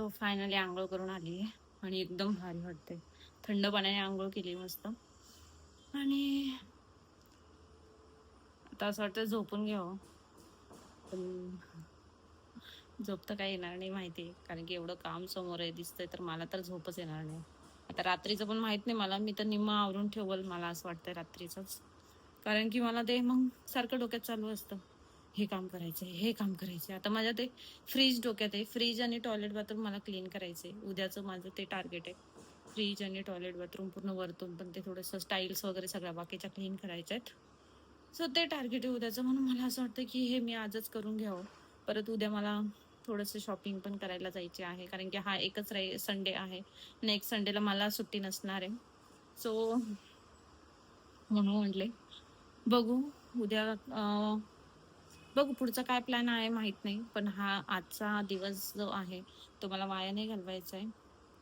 So finally आंघोळ करून आली आहे आणि एकदम भारी वाटते. थंड पाण्याने आंघोळ केली मस्त. आणि आता असं वाटतं झोपून घ्यावं, पण झोप तर काही येणार नाही माहिती, कारण की एवढं काम समोर आहे दिसतंय, तर मला तर झोपच येणार नाही. आता रात्रीचं पण माहित नाही मला, मी तर निम्म आवरून ठेवल मला असं वाटतंय रात्रीचंच. कारण की मला ते मग सारखं डोक्यात चालू असतं, हे काम करायचंय, हे काम करायचंय. आता माझ्या ते फ्रीज डोक्यात आहे, फ्रीज आणि टॉयलेट बाथरूम मला क्लीन करायचंय. उद्याचं माझं ते टार्गेट आहे. फ्रीज आणि टॉयलेट बाथरूम पूर्ण वरतून पण ते थोडंसं स्टाईल्स वगैरे सगळ्या बाकीच्या क्लीन करायच्या आहेत. सो ते टार्गेट आहे उद्याचं, म्हणून मला असं वाटतं की हे मी आजच करून घ्यावं. परत उद्या मला थोडंसं शॉपिंग पण करायला जायचे आहे, कारण की हा एकच संडे आहे. नेक्स्ट संडेला मला सुट्टी नसणार आहे. सो म्हणून म्हटले बघू उद्या, बघू पुढचा काय प्लॅन आहे माहित नाही, पण हा आजचा दिवस जो आहे तो मला वाया नाही घालवायचा आहे.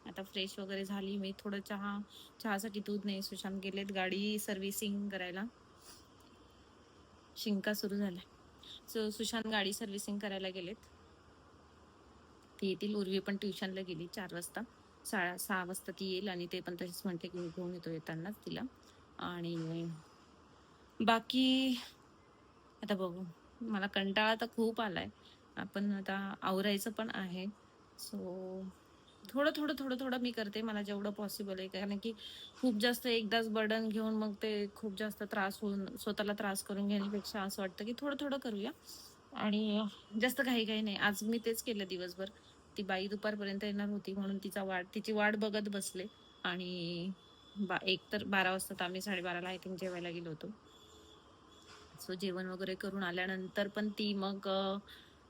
आता फ्रेश वगैरे झाली मी, थोडं चहासाठी दूध नाही, सुशांत गेलेत गाडी सर्व्हिसिंग करायला. शिंका सुरू झाल्या. सो सुशांत गाडी सर्व्हिसिंग करायला गेलेत. ती येतील. उर्वी पण ट्युशनला गेली 4 वाजता. 6 वाजता ती येईल, आणि ते पण तशीच म्हणते की मी घेऊन येतो येतानाच तिला. आणि बाकी आता बघू, मला कंटाळा तर खूप आलाय. आपण आता आवरायचं पण आहे. सो थोडं थोडं थोडं थोडं मी करते, मला जेवढं पॉसिबल आहे, कारण की खूप जास्त एकदाच बर्डन घेऊन मग ते खूप जास्त त्रास होऊन स्वतःला त्रास करून घेण्यापेक्षा असं वाटतं की थोडं थोडं करूया. आणि जास्त काही काही नाही. आज मी तेच केलं दिवसभर. ती बाई दुपारपर्यंत येणार होती, म्हणून तिची वाट बघत बसले. आणि एक तर 12 वाजता, तर आम्ही 12:30ला आय थिंक जेवायला गेलो होतो. सो जेवण वगैरे करून आल्यानंतर पण ती मग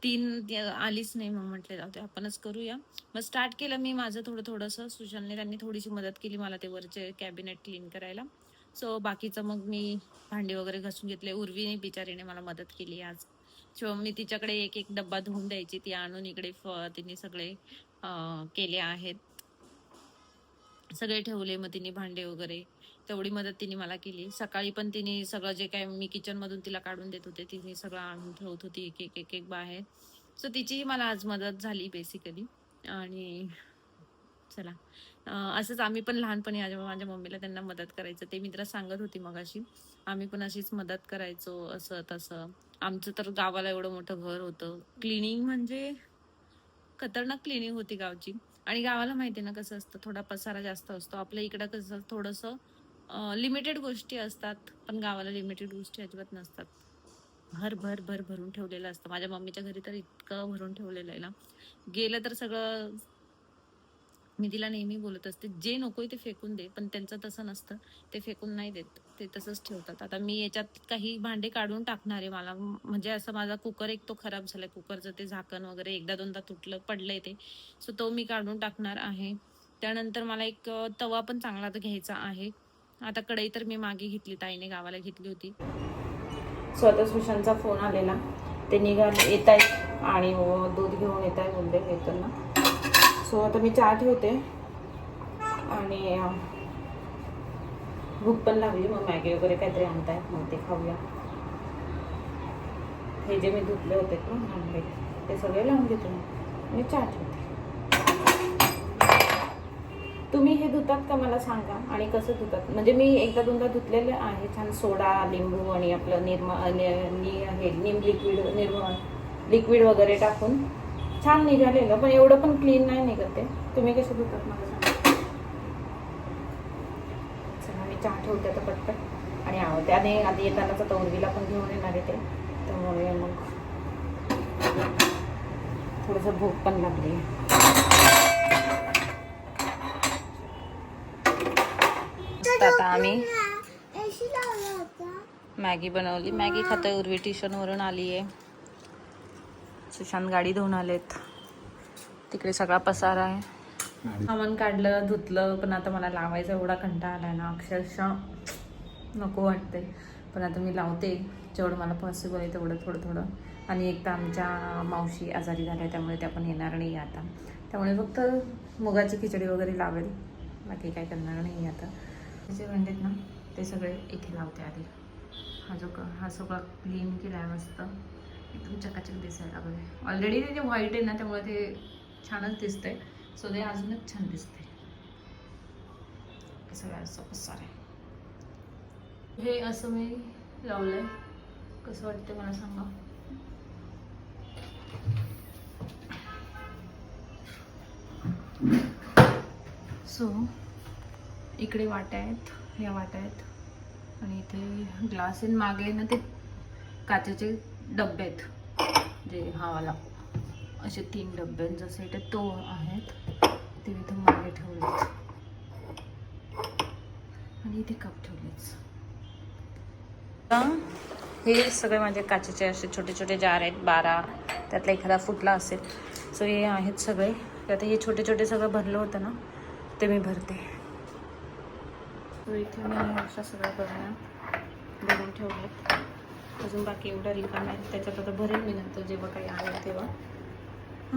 आलीच नाही. मग म्हटले जाऊ दे, आपणच करूया. मग स्टार्ट केलं मी माझं थोडं थोडंसं. सुशांतने त्यांनी थोडीशी मदत केली मला ते वरचे कॅबिनेट क्लीन करायला. सो बाकीचं मग मी भांडी वगैरे घासून घेतले. उर्वीने बिचारीने मला मदत केली आज. सो मी तिच्याकडे एक एक डब्बा धुवून द्यायची, ती आणून इकडे तिने सगळे केले आहेत, सगळे ठेवले. मग तिने भांडे वगैरे तेवढी मदत तिने मला केली. सकाळी पण तिने सगळं जे काय मी किचन मधून तिला काढून देत होते, तिने सगळं आणून ठेवत होती एक एक एक एक बाहेर. सो तिचीही मला आज मदत झाली बेसिकली. आणि चला, असंच आम्ही पण लहानपणी माझ्या मम्मीला त्यांना मदत करायचं, ते मी तिला सांगत होती मगाशी. आम्ही पण अशीच मदत करायचो, असं तसं. आमचं तर गावाला एवढं मोठं घर होतं, क्लिनिंग म्हणजे खतरनाक क्लिनिंग होती गावची. आणि गावाला माहिती ना कसं असतं, थोडा पसारा जास्त असतो. आपल्या इकडं कसं थोडंसं लिमिटेड गोष्टी असतात, पण गावाला लिमिटेड गोष्टी अजिबात नसतात. भर भर भर भरून ठेवलेलं असतं. माझ्या मम्मीच्या घरी तर इतकं भरून ठेवलेलं आहे ना, गेलं तर सगळं. मी तिला नेहमी बोलत असते, जे नकोय ते फेकून दे, पण त्यांचं तसं नसतं. ते फेकून नाही देत, ते तसंच ठेवतात. आता मी याच्यात काही भांडे काढून टाकणार आहे. मला म्हणजे असं, माझा कुकर एक तो खराब झालाय, कुकरचं ते झाकण वगैरे एकदा दोनदा पडलंय ते. सो तो मी काढून टाकणार आहे. त्यानंतर मला एक तवा पण चांगला घ्यायचा आहे. आता कढई तर मी मागे घेतली, ताईने गावाला घेतली होती. स्वतः सुशांतचा फोन आलेला, ते येत आहेत आणि दूध घेऊन येत आहे बोलले येताना. सो आता मी चहा ठेवते, आणि भूक पण लागली. मग मॅगी वगैरे काहीतरी आणताय, मग ते खाऊया. हे जे मी धुतले होते ना भांडे, ते सगळे लावून घेतो मी चहा ठेवते. तुम्ही हे धुतात का मला सांगा, आणि कसं धुतात. म्हणजे मी एकदा दोनदा धुतलेले आहे छान, सोडा, लिंबू आणि आपलं निम लिक्विड वगैरे टाकून छान निघालेलं, पण एवढं पण क्लीन नाही निघत ते. तुम्ही कसे धुतात मला सांगा. चला मी चहा ठेवते आता पटपट. आणि त्याने आधी येतानाच आता उर्वीला पण घेऊन येणार आहे ते, त्यामुळे मग थोडंसं भूक पण लागली. आता आम्ही मॅगी बनवली, मॅगी खातोय. उर्वी ट्युशनवरून आली आहे. सुशांत गाडी धुवून आलेत. तिकडे सगळा पसारा आहे. सामान काढलं, धुतलं, पण आता मला लावायचा एवढा कंटाळा आलाय ना, अक्षरशः नको वाटतंय. पण आता मी लावते जेवढं मला पॉसिबल आहे तेवढं थोडं थोडं. आणि एक तर आमच्या मावशी आजारी झाल्या, त्यामुळे त्या पण येणार नाही आता. त्यामुळे फक्त मुगाची खिचडी वगैरे लावेल, बाकी काय करणार नाही आता. जे भांडेत ना ते सगळे इथे लावते आधी. हा सगळा क्लीन केला आहे मस्त, एकदम चकाचक दिसायला लागले. ऑलरेडी ते व्हाईट आहे ना, त्यामुळे ते छानच दिसतंय. सो ते अजूनच छान दिसते. सगळं असं पसार आहे. हे असं मी लावलंय. कसं वाटतं मला सांगा. सो इकडे वाट्या आहेत, ह्या वाट्या आहेत आणि इथे ग्लास आहे. मागे ना ते काचेचे डब्बे आहेत, जे हवाला असे 3 डब्बे जसे इथे तो आहेत ते इथे मागे ठेवलेत आणि इथे कप ठेवलेत. हे सगळे माझे काचेचे असे छोटे छोटे जार आहेत, 12. त्यातला एखादा फुटला असेल. सो हे आहेत सगळे. आता हे छोटे छोटे सगळं भरलं होतं ना, ते मी भरते. सो इथे मी अशा सगळ्या बरण्या भरून ठेवल्यात. अजून बाकी एवढा रिकामा आहे, त्याच्यात आता भरेल मी नंतर जेव्हा काही आलं तेव्हा.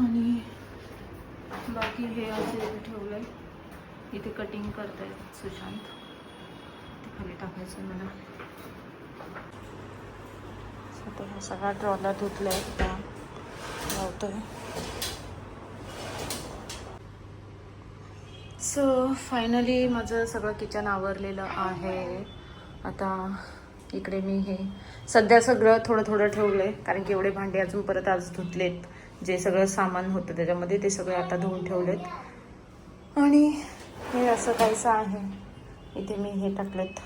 आणि बाकी हे असे इथे ठेवलं आहे. इथे कटिंग करतायत सुशांत, ते खाली टाकायचं मला. आता हा सगळा ट्रॉला धुतला आहे, त्या लावतोय. सो फायनली माझं सगळं किचन आवरलेलं आहे. आता इकडे मी हे सध्या सगळं थोडं थोडं ठेवलं आहे, कारण की एवढे भांडे अजून परत आज धुतलेत. जे सगळं सामान होतं त्याच्यामध्ये ते सगळे आता धुवून ठेवलेत. आणि हे असं काहीसं आहे. इथे मी हे टाकलेत.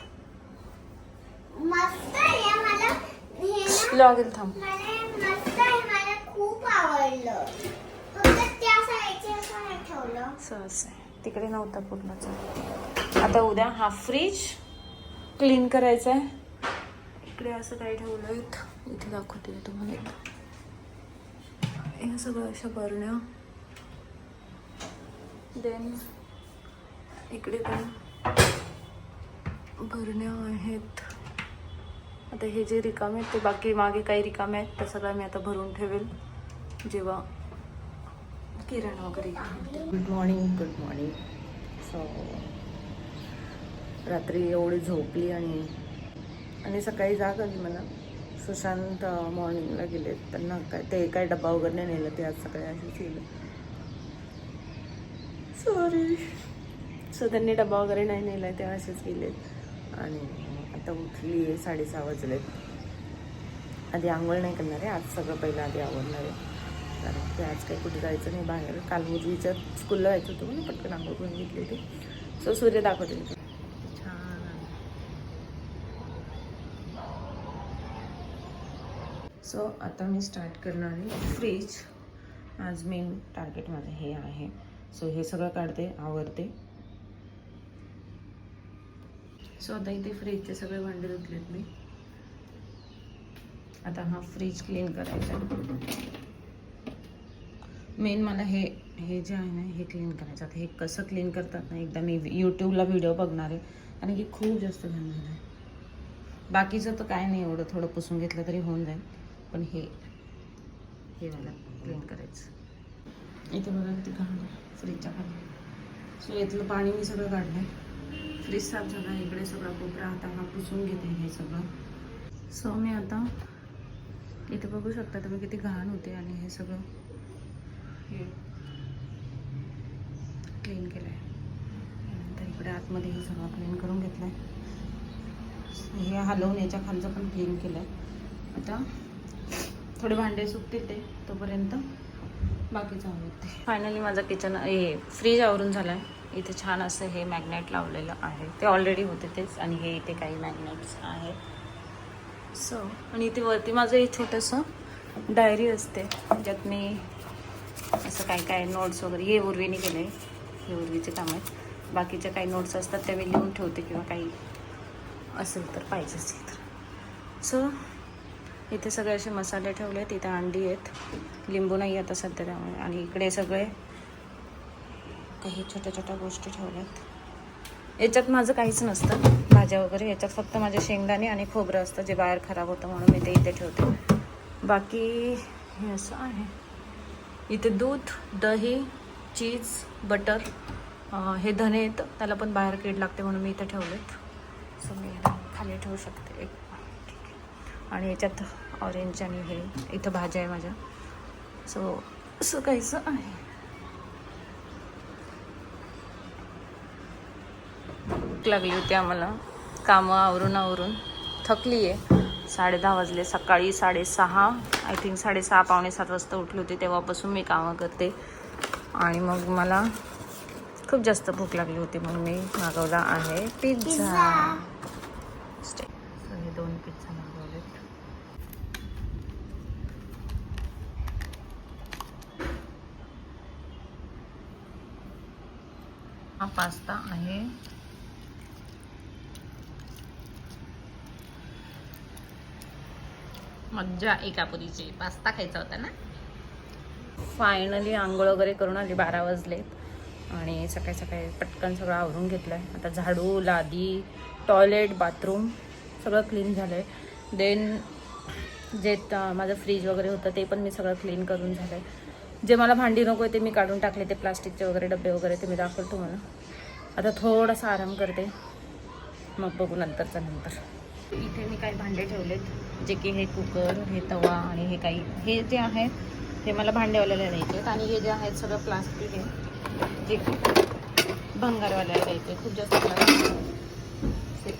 लॉगिन थांब. खूप आवडलं. असं तिकडे नव्हता पूर्णचा. आता उद्या हा फ्रीज क्लीन करायचा आहे. इकडे असं काही ठेवलं आहे, इथे दाखवते तुम्हाला एकदा. हे सगळं अशा बरण्या. देन इकडे पण बरण्या आहेत. आता हे जे रिकामे आहेत ते बाकी मागे काही रिकामे आहेत, ते सगळं मी आता भरून ठेवेल जेव्हा किराणा वगैरे. Good morning. सो रात्री एवढी झोपली आणि सकाळी जाग आली मला. सुशांत मॉर्निंगला गेले, त्यांना काय ते काय डबा वगैरे नाही नेलं, ते आज सकाळी असेच गेलं. सॉरी. सो त्यांनी डबा वगैरे नाही नेला, ते असेच गेले. आणि आता उठली आहे, 6:30 वाजलेत. आधी आंघोळ नाही करणार आहे आज, सगळं पहिलं आधी आवडणार आहे, कारण की आज काही कुठे जायचं नाही बाहेर. काल मुलीच्या स्कूलला जायचं होतं म्हणून पटकन आंघोळ करून घेतली होती. सो सूर्य दाखवते छान. सो आता मी स्टार्ट करणार आहे फ्रीज. आज मेन टार्गेट माझं हे आहे. सो हे सगळं काढते, आवरते. सो आता इथे फ्रीजचे सगळे भांडे धुतलेत मी. आता हा फ्रीज क्लीन करायचा. मेन मला हे जे आहे ना, हे क्लीन करायचं. आता हे कसं क्लीन करतात ना, एकदा मी यूट्यूबला व्हिडिओ बघणार आहे, आणि हे खूप जास्त घाण झालं आहे. बाकीचं तर काय नाही, एवढं थोडं पुसून घेतलं तरी होऊन जाईल, पण हे मला क्लीन करायचं. इथे बघा किती घाण आहे फ्रीजच्या खाली. सो यातलं पाणी मी सगळं काढलं आहे. फ्रीज साफ झाला. इकडे सगळा कोपरा आता हा पुसून घेते हे सगळं. सो मी आता इथे बघू शकता तुम्ही किती घाण होते, आणि हे सगळं हे क्लीन केलं आहे. नंतर इकडे आतमध्ये हे सगळं क्लीन करून घेतलं आहे. हे हलवून याच्या खालचं पण क्लीन केलं आहे. आता थोडे भांडे सुकतील ते तोपर्यंत बाकीचं आवडते. फायनली माझं किचन फ्रीज आवरून झालं आहे. इथे छान असं हे मॅग्नेट लावलेलं आहे, ते ऑलरेडी होते तेच, आणि हे इथे काही मॅग्नेट्स आहेत. सो आणि इथे वरती माझं एक छोटंसं डायरी असते, ज्यात मी असं काय नोट्स वगैरे, हे उर्वीने केलं आहे, हे उर्वीचे काम आहेत. बाकीच्या काही नोट्स असतात त्या मी लिहून ठेवते, किंवा काही असेल तर पाहिजे असेल तर. सो इथे सगळे असे मसाले ठेवले आहेत. इथे अंडी आहेत, लिंबू नाही आता सध्या त्यामुळे. आणि इकडे सगळे काही छोट्या छोट्या गोष्टी ठेवल्यात. याच्यात माझं काहीच नसतं, भाज्या वगैरे. याच्यात फक्त माझे शेंगदाणे आणि खोबरं असतं, जे बाहेर खराब होतं म्हणून मी ते इथे ठेवते. बाकी हे असं आहे. इथे दूध, दही, चीज, बटर, हे धने आहेत, त्याला पण बाहेर कीड लागते म्हणून मी इथे ठेवलेत. सो मी खाली ठेवू शकते एक. आणि याच्यात ऑरेंज आणि हे इथं भाज्या आहे माझ्या. सो असं काहीचं आहे. भूक लागली होती आम्हाला, कामं आवरून थकली आहे. 10:30 वाजले. सकाळी 6:30 आय थिंक 6:30 6:45 वाजता उठले होते. तेव्हापासून मी कामं करते आणि मग मला खूप जास्त भूक लागली होती. मग मी मागवला आहे पिझ्झा. हे 2 पिझ्झा मागवलेत. हा पास्ता आहे. मज्जा एकापुरीची. पास्ता खायचा होता ना. फायनली आंघोळ वगैरे करून आली. 12 वाजले आणि सकाळी पटकन सगळं आवरून घेतलं आहे. आता झाडू, लादी, टॉयलेट, बाथरूम सगळं क्लीन झालं आहे. देन जे माझं फ्रीज वगैरे होतं ते पण मी सगळं क्लीन करून झालं आहे. जे मला भांडी नको आहे ते मी काढून टाकले. ते प्लास्टिकचे वगैरे डबे वगैरे ते मी दाखवतो तुम्हाला. आता थोडासा आराम करते, मग बघू नंतर. इथे मी काही भांडे ठेवलेत, जे की हे कुकर, हे तवा आणि हे जे आहेत हे मला भांडेवाल्याला द्यायचे आहेत. आणि हे जे आहेत सगळं प्लास्टिक आहे, जे की भंगारवाल्याला द्यायचे. खूप जास्त प्लास्टिक